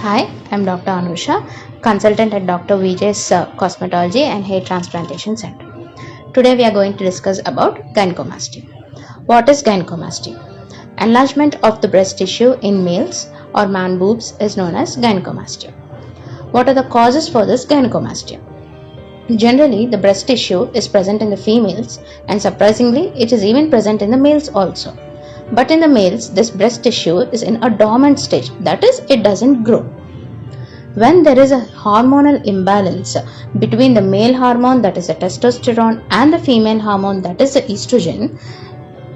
Hi, I'm Dr. Anusha, consultant at Dr. Vijay's Cosmetology and Hair Transplantation Center. Today we are going to discuss about gynecomastia. What is gynecomastia? Enlargement of the breast tissue in males or man boobs is known as gynecomastia. What are the causes for this gynecomastia? Generally, the breast tissue is present in the females and surprisingly, it is even present in the males also. But in the males, this breast tissue is in a dormant stage, that is, it doesn't grow. When there is a hormonal imbalance between the male hormone, that is the testosterone, and the female hormone, that is the estrogen,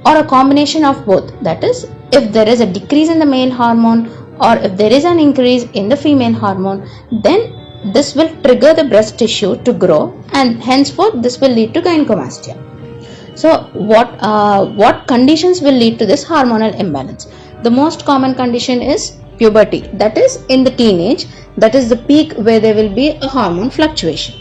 or a combination of both, that is, if there is a decrease in the male hormone or if there is an increase in the female hormone, then this will trigger the breast tissue to grow, and henceforth this will lead to gynecomastia. So what conditions will lead to this hormonal imbalance? The most common condition is puberty, that is in the teenage, that is the peak where there will be a hormone fluctuation.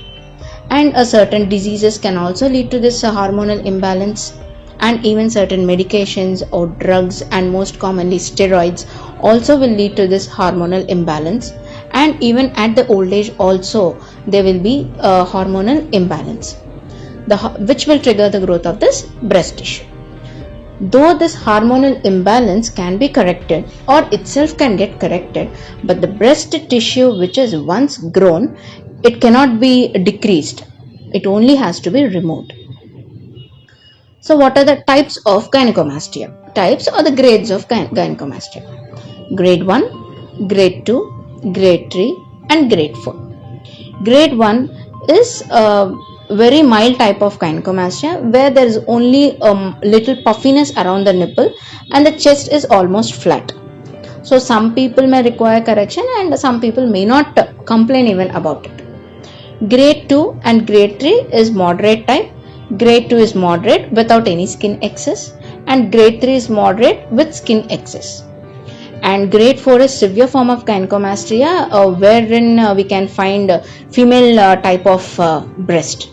And certain diseases can also lead to this hormonal imbalance, and even certain medications or drugs, and most commonly steroids, also will lead to this hormonal imbalance. And even at the old age also there will be a hormonal imbalance, which will trigger the growth of this breast tissue. Though this hormonal imbalance can be corrected or itself can get corrected, but the breast tissue which is once grown, it cannot be decreased. It only has to be removed. So what are the types of gynecomastia? Types or the grades of gynecomastia? Grade 1, Grade 2, Grade 3 and Grade 4. Grade 1 is very mild type of gynecomastia where there is only little puffiness around the nipple and the chest is almost flat. So some people may require correction and some people may not complain even about it. Grade 2 and Grade 3 is moderate type. Grade 2 is moderate without any skin excess, and Grade 3 is moderate with skin excess. And Grade 4 is severe form of gynecomastia wherein we can find female type of breast.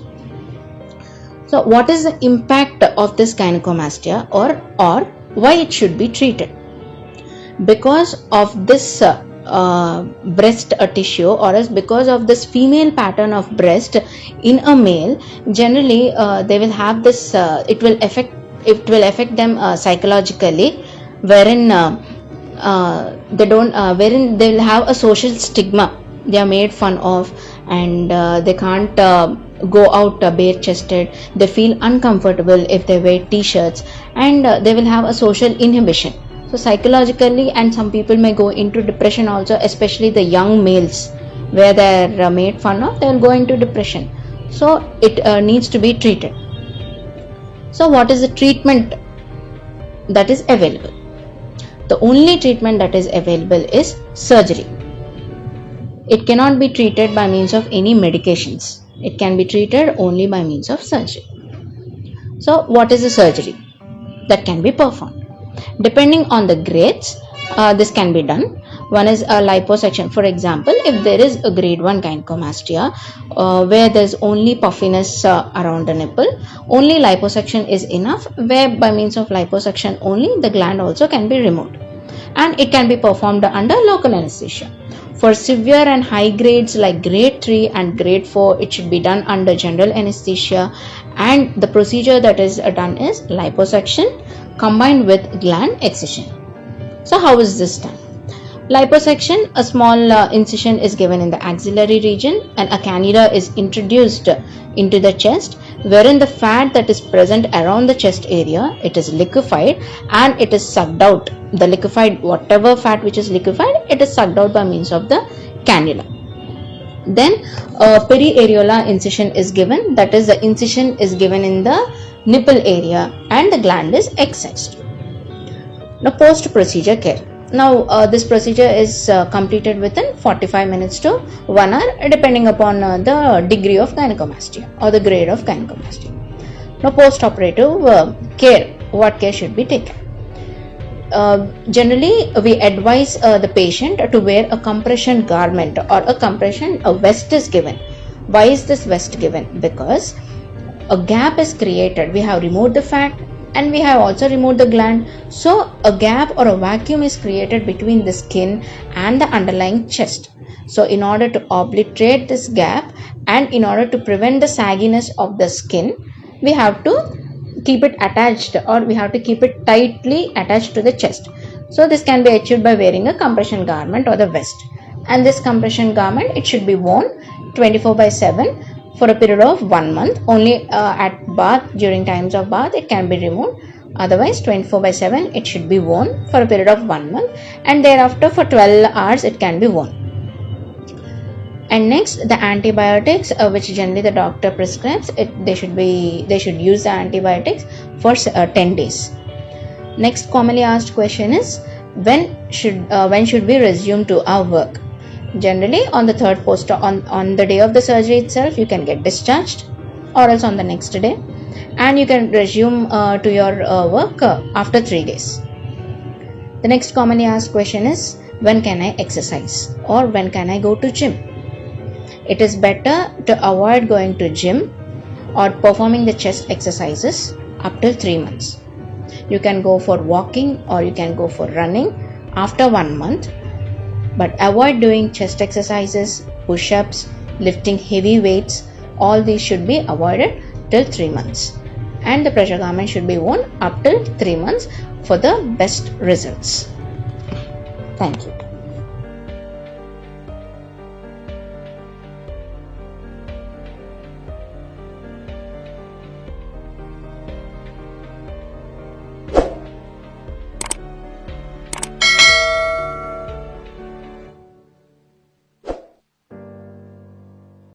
So what is the impact of this gynecomastia or why it should be treated? Because of this breast tissue, or else because of this female pattern of breast in a male, generally they will have this, it will affect them psychologically, wherein wherein they will have a social stigma. They are made fun of and they can't go out bare chested. They feel uncomfortable if they wear t-shirts, and they will have a social inhibition. So psychologically, and some people may go into depression also, especially the young males where they are made fun of, they will go into depression. So it needs to be treated. So what is the treatment that is available? The only treatment that is available is surgery. It cannot be treated by means of any medications. It can be treated only by means of surgery. So what is the surgery that can be performed? Depending on the grades, this can be done. One is a liposuction. For example, if there is a grade 1 gynecomastia where there is only puffiness around the nipple, only liposuction is enough, where by means of liposuction only the gland also can be removed, and it can be performed under local anesthesia. For severe and high grades like Grade 3 and Grade 4, it should be done under general anesthesia, and the procedure that is done is liposuction combined with gland excision. So how is this done? Liposuction, a small incision is given in the axillary region and a cannula is introduced into the chest, wherein the fat that is present around the chest area, it is liquefied and it is sucked out. The liquefied, whatever fat which is liquefied, it is sucked out by means of the cannula. Then a periareolar incision is given, that is the incision is given in the nipple area and the gland is excised. Now post procedure care. Now this procedure is completed within 45 minutes to 1 hour depending upon the degree of gynecomastia or the grade of gynecomastia. Now post operative care, what care should be taken? Generally we advise the patient to wear a compression garment or a vest is given. Why is this vest given? Because a gap is created. We have removed the fat, and we have also removed the gland. So a gap or a vacuum is created between the skin and the underlying chest. So in order to obliterate this gap and in order to prevent the sagginess of the skin, we have to keep it attached, or we have to keep it tightly attached to the chest. So this can be achieved by wearing a compression garment or the vest. And this compression garment, it should be worn 24/7 for a period of 1 month. Only at bath, during times of bath, it can be removed. Otherwise 24/7 it should be worn for a period of 1 month, and thereafter for 12 hours it can be worn. And next, the antibiotics, which generally the doctor prescribes, they should use the antibiotics for 10 days. Next commonly asked question is, when should we resume to our work? Generally on the third post, on the day of the surgery itself, you can get discharged, or else on the next day, and you can resume to your work after 3 days. The next commonly asked question is, when can I exercise, or when can I go to gym? It is better to avoid going to gym or performing the chest exercises up till 3 months. You can go for walking or you can go for running after 1 month, but avoid doing chest exercises, push-ups, lifting heavy weights. All these should be avoided till 3 months, and the pressure garment should be worn up till 3 months for the best results. Thank you.